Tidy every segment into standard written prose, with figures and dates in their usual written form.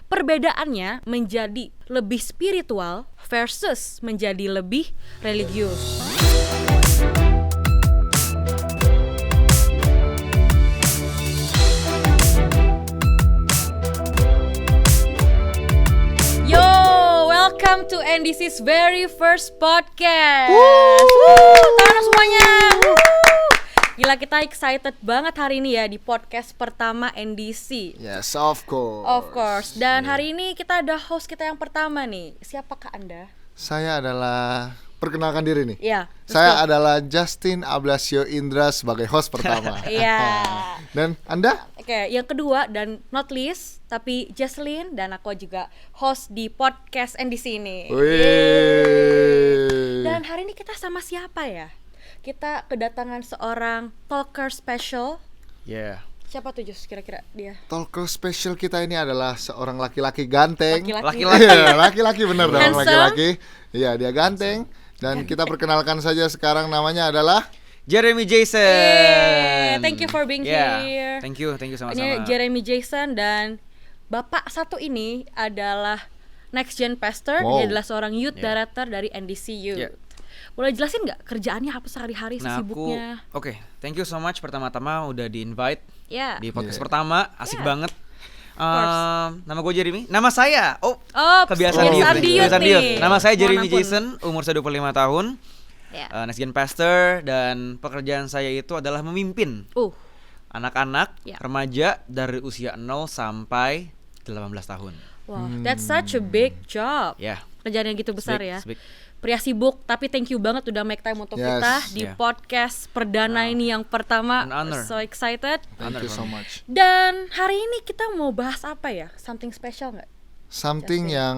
Perbedaannya menjadi lebih spiritual versus menjadi lebih religius. Yo, welcome to NDC's very first podcast. Tahan semuanya. Gila, kita excited banget hari ini ya di podcast pertama NDC. Yes, of course. Of course. Dan hari ini kita ada host kita yang pertama nih. Siapakah Anda? Saya adalah, perkenalkan diri nih. Iya. Saya adalah Justin Ablasio Indra sebagai host pertama. Iya. Dan Anda? Oke, yang kedua dan not least, tapi Jesslyn dan aku juga host di podcast NDC ini. Wih. Dan hari ini kita sama siapa ya? Kita kedatangan seorang talker special. Yeah. Siapa tuh Jus kira-kira dia? Talker special kita ini adalah seorang laki-laki ganteng. Laki-laki. Iya, laki-laki bener dong, Handsome. laki-laki. Iya, dia ganteng. Dan kita perkenalkan saja sekarang, namanya adalah Jeremy Jason. Yeay, thank you for being here. Thank you sama-sama. Ini Jeremy Jason dan Bapak satu ini adalah Next Gen Pastor. Wow. Dia adalah seorang youth director dari NDC Youth. Yeah. Boleh jelasin nggak kerjaannya apa sehari-hari, sibuknya? Oke, thank you so much pertama-tama udah di-invite Ya. di podcast Yeah. pertama, asik Yeah. banget. course. Nama gue Jeremy. Nama saya, kebiasaan kebiasaan Diut Diut. nih. Nama saya Mohon Jeremy ampun. Jason, umur saya 25 tahun. Ya. Next Gen Pastor, dan pekerjaan saya itu adalah memimpin anak-anak, Ya. remaja dari usia 0 sampai 18 tahun. Wow, that's such a big job. Ya. Kerjaan yang gitu besar Big, ya. big. Pria sibuk, tapi thank you banget udah make time untuk Yes. kita di Yeah. podcast perdana ini yang pertama. An honor. So excited. Thank you so much. Dan hari ini kita mau bahas apa ya? Something special nggak? Something Justin. yang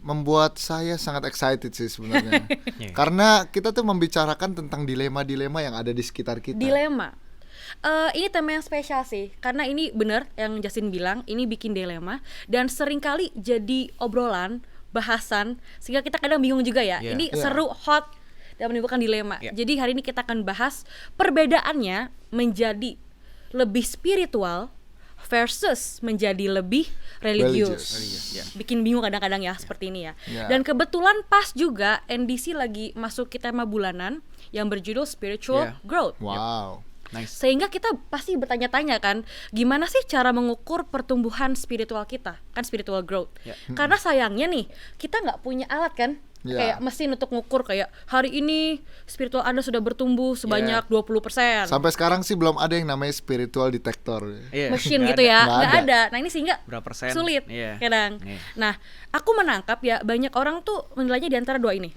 membuat saya sangat excited sih sebenarnya. Yeah. Karena kita tuh membicarakan tentang dilema-dilema yang ada di sekitar kita. Dilema. Ini tema yang spesial sih, karena ini bener yang Justin bilang, ini bikin dilema dan seringkali jadi obrolan, bahasan, sehingga kita kadang bingung juga ya. Yeah. Ini Yeah. seru, hot, dan menimbulkan dilema. Yeah. Jadi hari ini kita akan bahas perbedaannya menjadi lebih spiritual versus menjadi lebih religius. Religious, yeah. Bikin bingung kadang-kadang ya seperti ini ya. Yeah. Dan kebetulan pas juga NDC lagi masuk ke tema bulanan yang berjudul Spiritual Yeah. Growth. Wow. Nice. Sehingga kita pasti bertanya-tanya kan, gimana sih cara mengukur pertumbuhan spiritual kita, kan spiritual growth. Ya. Karena sayangnya nih, kita nggak punya alat kan, Ya. kayak mesin untuk ngukur kayak hari ini spiritual Anda sudah bertumbuh sebanyak 20%. Sampai sekarang sih belum ada yang namanya spiritual detector. Iya, Mesin nggak gitu ada. ya, Nggak nggak ada. ada. Nah ini sehingga Berapa persen? sulit Iya. kadang. Iya. Nah, aku menangkap ya banyak orang tuh menilainya di antara dua ini.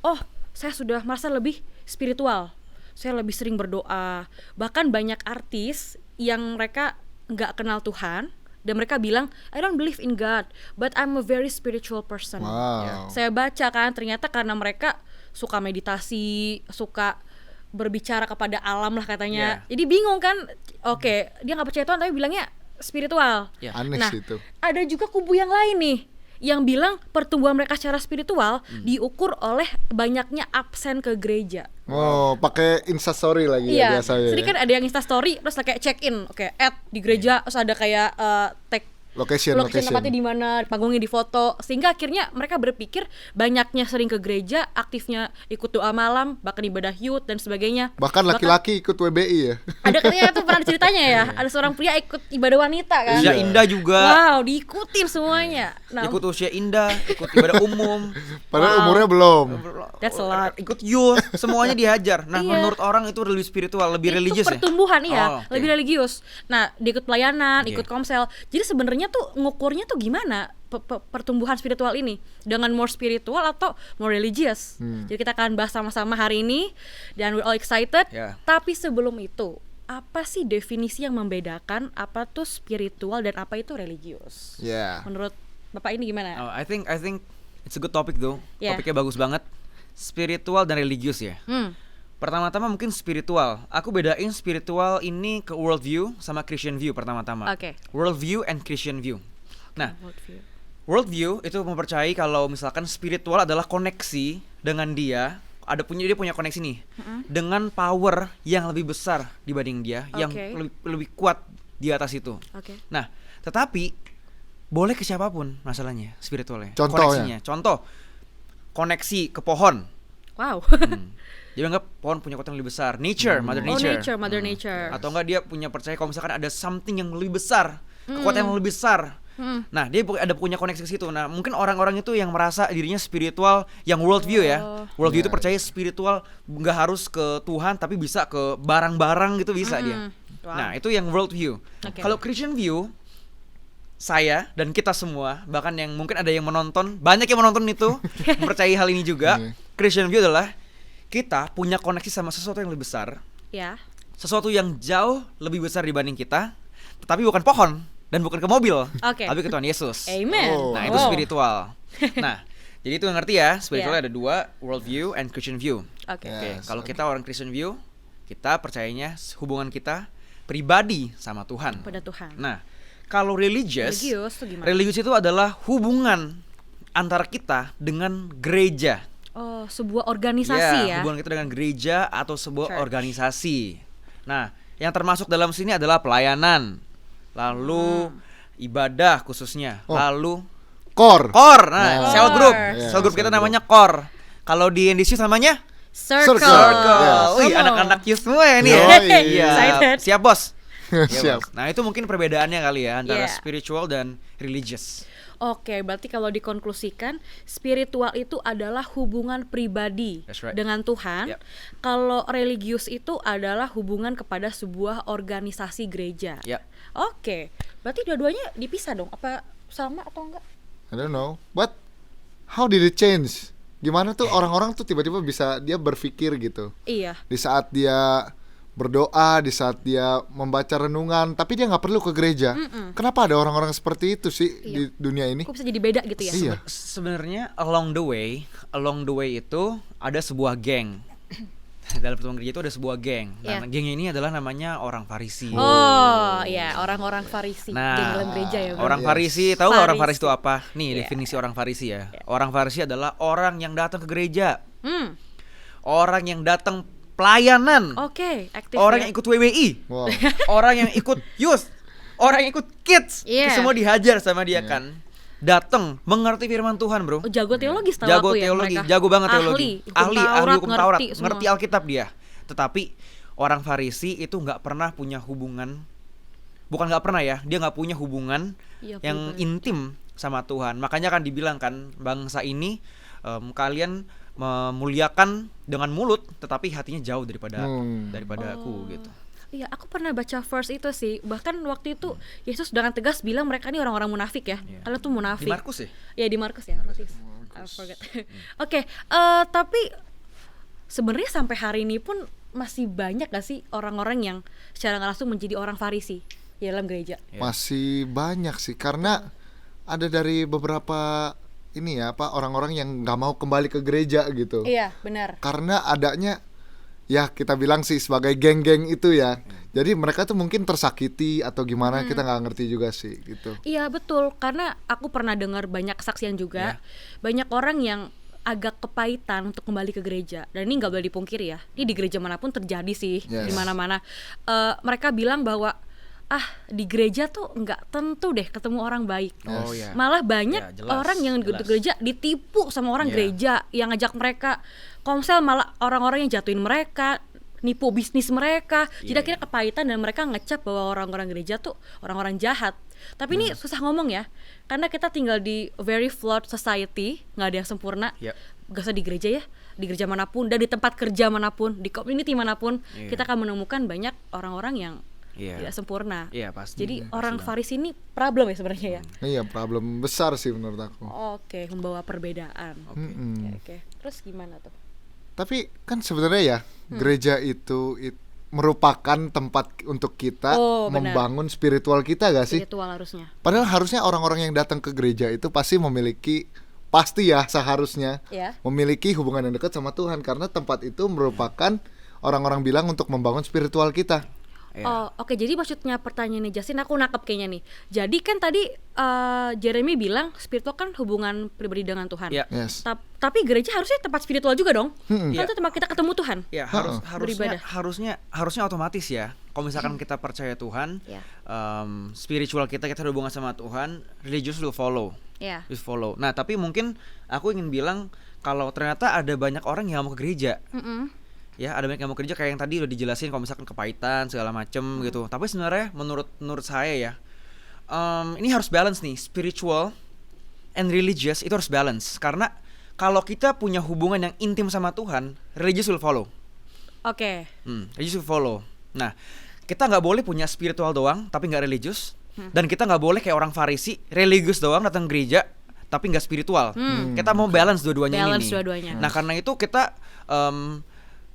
Oh, saya sudah merasa lebih spiritual. Saya lebih sering berdoa. Bahkan banyak artis yang mereka nggak kenal Tuhan dan mereka bilang, I don't believe in God, but I'm a very spiritual person. Wow. Saya baca kan, ternyata karena mereka suka meditasi, suka berbicara kepada alam lah katanya. Jadi bingung kan, oke, dia nggak percaya Tuhan tapi bilangnya spiritual. Ya. Aneh Nah, sih itu. ada juga kubu yang lain nih yang bilang pertumbuhan mereka secara spiritual diukur oleh banyaknya absen ke gereja. Oh, pakai Instastory lagi ya biasanya. Jadi kan ada yang Instastory terus kayak check in, oke, add di gereja, terus ada kayak tag Location. tempatnya di mana, panggungnya di foto, sehingga akhirnya mereka berpikir banyaknya sering ke gereja, aktifnya ikut doa malam, bahkan ibadah youth dan sebagainya. Bahkan laki-laki ikut WBI ya. Ada katanya itu pernah ceritanya ya, ada seorang pria ikut ibadah wanita kan. Usia indah juga. Wow, diikutin semuanya. Nah, Ikut usia indah, ikut ibadah umum. Padahal umurnya belum. That's a lot. Ikut youth, semuanya dihajar. Nah, Iya. menurut orang itu lebih spiritual, lebih religius ya. pertumbuhan iya, Oh, oke. lebih religius. Nah, dia ikut pelayanan, Iya. ikut komsel. Jadi sebenarnya tuh ngukurnya tuh gimana pertumbuhan spiritual ini? Dengan more spiritual atau more religious? Jadi kita akan bahas sama-sama hari ini dan we're all excited. Ya. Tapi sebelum itu, apa sih definisi yang membedakan apa tuh spiritual dan apa itu religius? Ya. Menurut Bapak ini gimana? Oh, I think it's a good topic though. Yeah. Topiknya bagus banget. Spiritual dan religius ya. Pertama-tama mungkin spiritual. Aku bedain spiritual ini ke worldview sama Christian view pertama-tama. Oke. Worldview and Christian view. Nah, Worldview. worldview itu mempercayai kalau misalkan spiritual adalah koneksi dengan dia, dia punya koneksi nih dengan power yang lebih besar dibanding dia, yang Oke. lebih kuat di atas itu. Oke. Nah, tetapi boleh ke siapapun masalahnya spiritualnya. Contohnya? Koneksinya. Contoh, koneksi ke pohon. Wow. Dia anggap pohon punya kekuatan lebih besar. Nature, Mother Oh, Nature. nature, Mother Nature. Atau enggak dia punya percaya kalau misalkan ada something yang lebih besar, kekuatan yang lebih besar. Nah, dia ada punya koneksi ke situ. Nah, mungkin orang-orang itu yang merasa dirinya spiritual, yang worldview ya. Worldview itu percaya spiritual nggak harus ke Tuhan, tapi bisa ke barang-barang gitu bisa dia. Wow. Nah, itu yang worldview. Oke. Kalau Christian view, saya dan kita semua, bahkan yang mungkin ada yang menonton, banyak yang menonton itu mempercayai hal ini juga. Christian view adalah kita punya koneksi sama sesuatu yang lebih besar, Ya. sesuatu yang jauh lebih besar dibanding kita, tetapi bukan pohon dan bukan ke mobil, Oke. tapi ke Tuhan Yesus. Amen. Oh. Nah, itu Wow. spiritual. Nah, jadi itu ngerti ya, spiritual Yeah. ada dua, world view and Christian view. Oke. Oke, Yes, kalau oke. kita orang Christian view, kita percayanya hubungan kita pribadi sama Tuhan. Pada Tuhan. Nah, kalau religious Religius tuh gimana? religious itu adalah hubungan antara kita dengan gereja. Oh, sebuah organisasi ya. Hubungan kita dengan gereja atau sebuah Church. organisasi. Nah, yang termasuk dalam sini adalah pelayanan, lalu ibadah khususnya, Oh. lalu Core. core. Nah, Oh. cell group, Yeah, cell group kita cell group. namanya core. Kalau di NDC namanya Circle. Circle. Yes. Wih, Come on. anak-anak youth semua ya ini ya. Yoi. Iya. Excited. Siap, Bos. Iya, Siap. Bos. Nah, itu mungkin perbedaannya kali ya antara Yeah. spiritual dan religious. Oke, berarti kalau dikonklusikan, spiritual itu adalah hubungan pribadi That's right. dengan Tuhan. Yep. Kalau religius itu adalah hubungan kepada sebuah organisasi gereja. Yep. Oke, berarti dua-duanya dipisah dong? Apa sama atau enggak? I don't know. But how did it change? Gimana tuh orang-orang tuh tiba-tiba bisa dia berpikir gitu. Iya. Di saat dia berdoa, di saat dia membaca renungan, tapi dia nggak perlu ke gereja. Kenapa ada orang-orang seperti itu sih di dunia ini? Kok bisa jadi beda gitu ya? Iya. Sebenarnya along the way itu ada sebuah geng. Dalam pertemuan gereja itu ada sebuah geng. Nah, Iya. geng ini adalah namanya orang Farisi. Oh, ya, orang-orang Farisi Nah, geng dalam gereja ya. Bro? Orang Yes. Farisi, tahu nggak orang Farisi Farisi. itu apa? Nih, Iya. definisi orang Farisi ya. Orang Farisi adalah orang yang datang ke gereja, Hmm, orang yang datang pelayanan, oke, aktif orang ya. yang ikut WWI, Wow. orang yang ikut youth, orang yang ikut kids. Iya. Semua dihajar sama dia kan. Datang mengerti firman Tuhan, Bro. Oh, jago teologi setahu Jago aku ya teologi, mereka. jago banget teologi. Ahli hukum Taurat, semua. ngerti Alkitab dia. Tetapi orang Farisi itu nggak pernah punya hubungan, bukan nggak pernah ya, dia nggak punya hubungan Iya, yang pribadi. intim sama Tuhan. Makanya kan dibilang kan bangsa ini kalian memuliakan dengan mulut, tetapi hatinya jauh daripada aku gitu. Iya, aku pernah baca verse itu sih. Bahkan waktu itu Yesus dengan tegas bilang mereka ini orang-orang munafik ya. Iya. Kalian tuh munafik. Di Markus ya? Ya di Markus ya. Markus. I forget. Oke, tapi sebenarnya sampai hari ini pun masih banyak gak sih orang-orang yang secara nggak langsung menjadi orang Farisi di dalam gereja? Iya. Masih banyak sih karena ada dari beberapa ini ya apa orang-orang yang nggak mau kembali ke gereja gitu. Iya, benar. Karena adanya ya kita bilang sih sebagai geng-geng itu ya. Jadi mereka tuh mungkin tersakiti atau gimana kita nggak ngerti juga sih gitu. Iya, betul. Karena aku pernah dengar banyak kesaksian juga. Banyak orang yang agak kepahitan untuk kembali ke gereja. Dan ini nggak boleh dipungkiri ya. Ini di gereja manapun terjadi sih, Yes. di mana-mana. Mereka bilang bahwa di gereja tuh nggak tentu deh ketemu orang baik. Oh ya. Malah banyak Ya, jelas, orang yang di jelas. gereja ditipu sama orang Iya. gereja yang ngajak mereka komsel, malah orang-orang yang jatuhin mereka, nipu bisnis mereka. Jadi Iya, akhirnya kepahitan dan mereka ngecap bahwa orang-orang gereja tuh orang-orang jahat. Tapi ini susah ngomong ya, karena kita tinggal di very flawed society, nggak ada yang sempurna. Yep. Gak usah di gereja ya, di gereja manapun dan di tempat kerja manapun, di community manapun, Iya. kita akan menemukan banyak orang-orang yang Iya. tidak sempurna. Iya, pasti. Jadi Pasti orang banget. Farisi ini problem ya sebenarnya ya. Iya problem besar sih menurut aku. Oke, membawa perbedaan. Mm-mm. Oke. Terus gimana tuh? Tapi kan sebenarnya ya gereja itu merupakan tempat untuk kita Oh, benar. membangun spiritual kita gak sih? Spiritual harusnya. Padahal harusnya orang-orang yang datang ke gereja itu pasti seharusnya Ya. memiliki hubungan yang dekat sama Tuhan karena tempat itu merupakan orang-orang bilang untuk membangun spiritual kita. Oh, oke. Jadi maksudnya pertanyaannya Justin, aku nangkep kayaknya nih. Jadi kan tadi Jeremy bilang spiritual kan hubungan pribadi dengan Tuhan. Iya. Yes. Tapi gereja harusnya tempat spiritual juga dong. Kan Iya. itu tempat kita ketemu Tuhan. Ya Beribadah. harusnya otomatis ya. Kalau misalkan kita percaya Tuhan, Iya. spiritual kita hubungan sama Tuhan, religious will follow. Iya. Will follow. Nah tapi mungkin aku ingin bilang kalau ternyata ada banyak orang yang mau ke gereja. Ya ada banyak yang mau ke gereja kayak yang tadi udah dijelasin kalau misalkan kepahitan segala macem gitu. Tapi sebenarnya menurut saya ya, ini harus balance nih, spiritual and religious itu harus balance. Karena kalau kita punya hubungan yang intim sama Tuhan, religious will follow. Oke. Religious will follow. Nah, kita nggak boleh punya spiritual doang tapi nggak religious, dan kita nggak boleh kayak orang Farisi, religious doang datang gereja tapi nggak spiritual. Kita mau balance dua-duanya Balance ini. dua-duanya. Nah, karena itu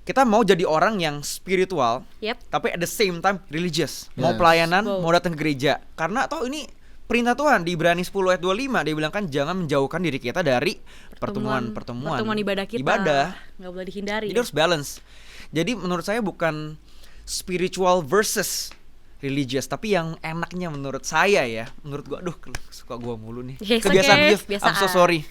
kita mau jadi orang yang spiritual, Yep. tapi at the same time religious. Mau Yes. pelayanan, Wow. mau datang ke gereja. Karena toh ini perintah Tuhan di Ibrani 10 ayat 25, dia bilang kan jangan menjauhkan diri kita dari pertemuan ibadah kita. Ibadah. Nggak boleh dihindari. Jadi harus balance. Jadi menurut saya bukan spiritual versus religious, tapi yang enaknya menurut saya ya, menurut gua, aduh suka gua mulu nih. Yes, Kebiasaan okay. youth. I'm so sorry.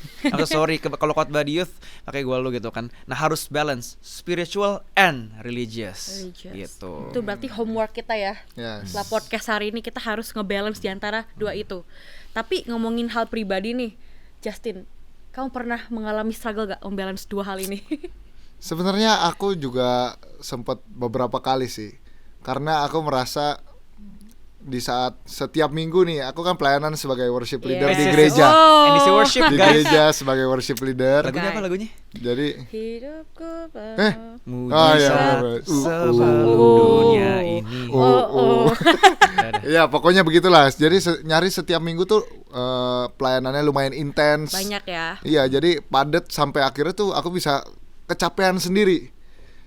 Kalau khotbah di youth pakai gua lu gitu kan. Nah, harus balance spiritual and religious. Gitu. Itu berarti homework kita ya. Yes. Setelah podcast hari ini kita harus ngebalance di antara dua itu. Tapi ngomongin hal pribadi nih, Justin, kamu pernah mengalami struggle gak membalance dua hal ini? Sebenarnya aku juga sempat beberapa kali sih. Karena aku merasa di saat setiap minggu nih, aku kan pelayanan sebagai worship leader di Yes. gereja. Oh. And this is worship, Di guys. gereja sebagai worship leader. Lagunya apa lagunya? Jadi Hidupku Oh, iya, Mujizat bener. sebelum Oh. dunia ini. ya pokoknya begitulah. Jadi nyari setiap minggu tuh pelayanannya lumayan intens. banyak ya. Iya, jadi padat sampai akhirnya tuh aku bisa kecapean sendiri.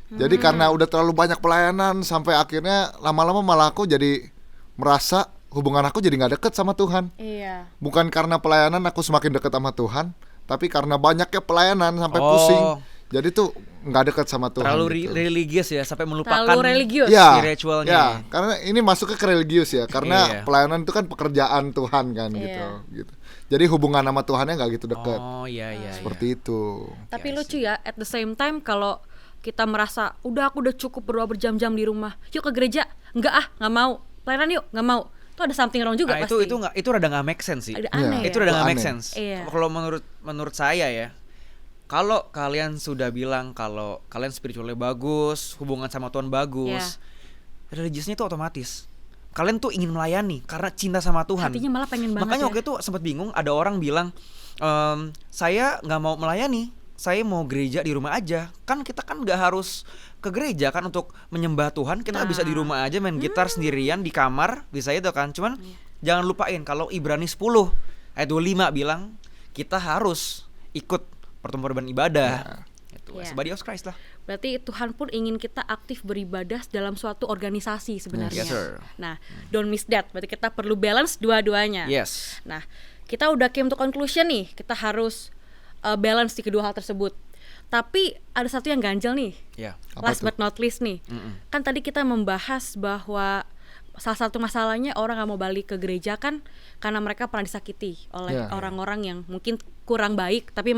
Jadi karena udah terlalu banyak pelayanan sampai akhirnya lama-lama malah aku jadi merasa hubungan aku jadi nggak deket sama Tuhan. Iya. Bukan karena pelayanan aku semakin deket sama Tuhan, tapi karena banyaknya pelayanan sampai Oh. pusing. Jadi tuh nggak deket sama Tuhan. Terlalu gitu. religious ya sampai melupakan Terlalu religius. Ya, spiritualnya. ya, karena ini masuknya ke religius ya, karena Iya. pelayanan itu kan pekerjaan Tuhan kan Iya. gitu. Jadi hubungan sama Tuhannya nggak gitu deket. Oh iya iya. Seperti itu. Tapi Iya lucu ya, at the same time kalau kita merasa aku udah cukup berdoa berjam-jam di rumah, yuk ke gereja, nggak mau, pelayanan yuk, nggak mau, itu ada something wrong juga Nah, pasti. itu rada nggak make sense sih. Ada Iya. aneh Itu ya. udah nggak Itu make aneh. sense. Iya. Kalau menurut saya ya, kalau kalian sudah bilang kalau kalian spiritualnya bagus, hubungan sama Tuhan bagus, religiousnya itu otomatis. Kalian tuh ingin melayani karena cinta sama Tuhan. Hatinya malah pengen banget. Makanya ya. waktu itu sempat bingung, ada orang bilang, saya nggak mau melayani, saya mau gereja di rumah aja. Kan kita kan nggak harus ke gereja kan untuk menyembah Tuhan, kita bisa di rumah aja main gitar sendirian di kamar, bisa itu kan. Cuman jangan lupain kalau Ibrani 10 ayat 25 bilang kita harus ikut pertemuan ibadah. Itu Ya. as body of Christ lah. Berarti Tuhan pun ingin kita aktif beribadah dalam suatu organisasi sebenarnya. Yes, sir. Nah, don't miss that. Berarti kita perlu balance dua-duanya. Yes. Nah, kita udah came to conclusion nih, kita harus balance di kedua hal tersebut. Tapi ada satu yang ganjel nih. Ya. Apa Last tuh? but not least nih. Kan tadi kita membahas bahwa salah satu masalahnya orang gak mau balik ke gereja kan karena mereka pernah disakiti oleh Ya. orang-orang yang mungkin kurang baik tapi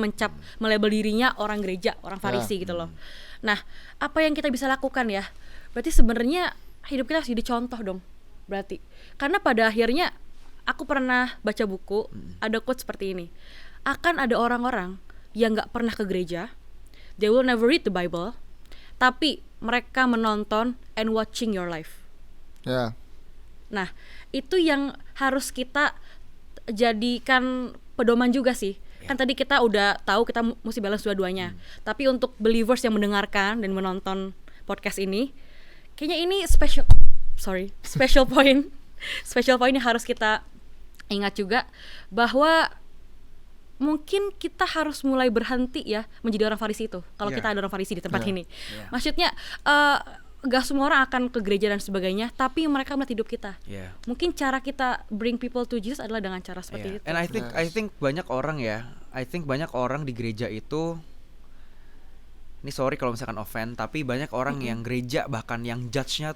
melabel dirinya orang gereja, orang Farisi gitu loh. Nah, apa yang kita bisa lakukan ya? Berarti sebenarnya hidup kita harus jadi contoh dong. Berarti karena pada akhirnya aku pernah baca buku, ada quote seperti ini. Akan ada orang-orang yang gak pernah ke gereja, they will never read the Bible, tapi mereka menonton and watching your life. Ya. Nah, itu yang harus kita jadikan pedoman juga sih. Kan tadi kita udah tahu kita mesti balance dua-duanya. Tapi untuk believers yang mendengarkan dan menonton podcast ini, kayaknya ini special point. Special point yang harus kita ingat juga bahwa mungkin kita harus mulai berhenti ya menjadi orang Farisi itu. Kalau Yeah. kita ada orang Farisi di tempat Yeah. ini. Yeah. Maksudnya gak semua orang akan ke gereja dan sebagainya, tapi mereka melihat hidup kita. Yeah. Mungkin cara kita bring people to Jesus adalah dengan cara seperti itu. And I think, Yes. banyak orang di gereja itu ini sorry kalau misalkan offend, tapi banyak orang yang gereja bahkan yang judge-nya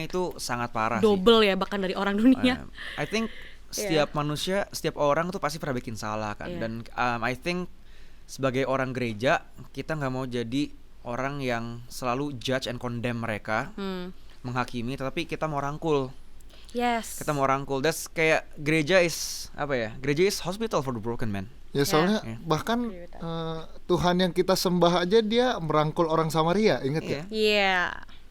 itu sangat parah sih. Double ya bahkan dari orang dunia. I think setiap manusia, setiap orang tuh pasti pernah bikin salah kan. Dan I think sebagai orang gereja kita nggak mau jadi orang yang selalu judge and condemn mereka, menghakimi, tetapi kita mau rangkul. Yes. Kita mau rangkul. That's kayak gereja is apa ya? Gereja is hospital for the broken man. Ya soalnya bahkan Tuhan yang kita sembah aja dia merangkul orang Samaria, inget ya? Iya.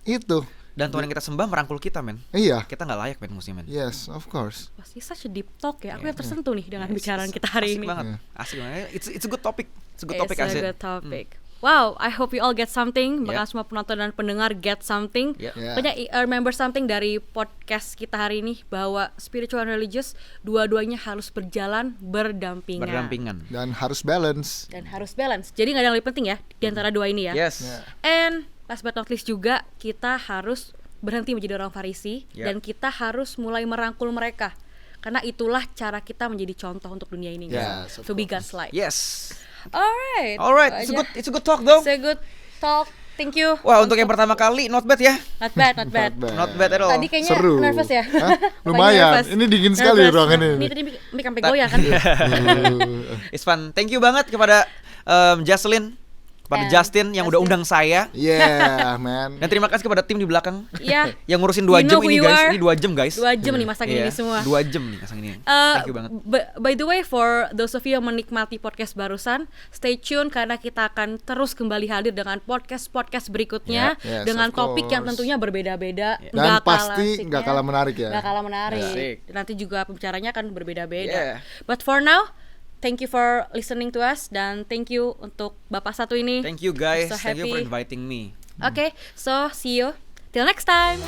Itu. Dan Tuhan yang kita sembah merangkul kita, men. Iya. Kita nggak layak, men, musim, men. Yes, of course. Pasti such a deep talk ya. Aku yang tersentuh nih dengan bicaraan kita hari Asik ini. banget. Asik banget. It's a good topic. It's a good topic, It's a good topic. Wow, I hope you all get something. Bakal semua penonton dan pendengar get something. Pokoknya remember something dari podcast kita hari ini, bahwa spiritual and religious dua-duanya harus berjalan berdampingan. Dan harus balance. Jadi nggak ada yang lebih penting ya di antara dua ini ya. Yes. And last but not least juga, kita harus berhenti menjadi orang Farisi dan kita harus mulai merangkul mereka. Karena itulah cara kita menjadi contoh untuk dunia ini, guys. To be God's light. Yes. Alright. It's a good talk though. It's a good talk. Thank you. Wah, untuk yang pertama kali not bad ya. Not bad. Not bad at all. Tadi kayaknya Seru. nervous ya. Hah? Lagi Lumayan. nervous. Ini dingin sekali Nervous. ruangan ini. Ini tadi mic sampai goyah kan. It's fun. Thank you banget kepada Jocelyn, kepada Justin yang udah undang saya. Yeah, man. Dan terima kasih kepada tim di belakang. Iya. Yang ngurusin 2 You jam know who ini you guys. are. Ini 2 jam guys. 2 jam nih masangin ini semua. 2 jam nih masang ini. Thank you banget. By the way, for those of you yang menikmati podcast barusan, stay tune karena kita akan terus kembali hadir dengan podcast berikutnya Yes, dengan of topik yang course. tentunya berbeda-beda. Dan pasti nggak kalah menarik ya. Nggak kalah menarik. Asik. Nanti juga pembicaranya akan berbeda-beda. Yeah. But for now, thank you for listening to us, dan thank you untuk Bapak satu ini. Thank you guys. So Thank you for happy. inviting me. Okay, so see you till next time.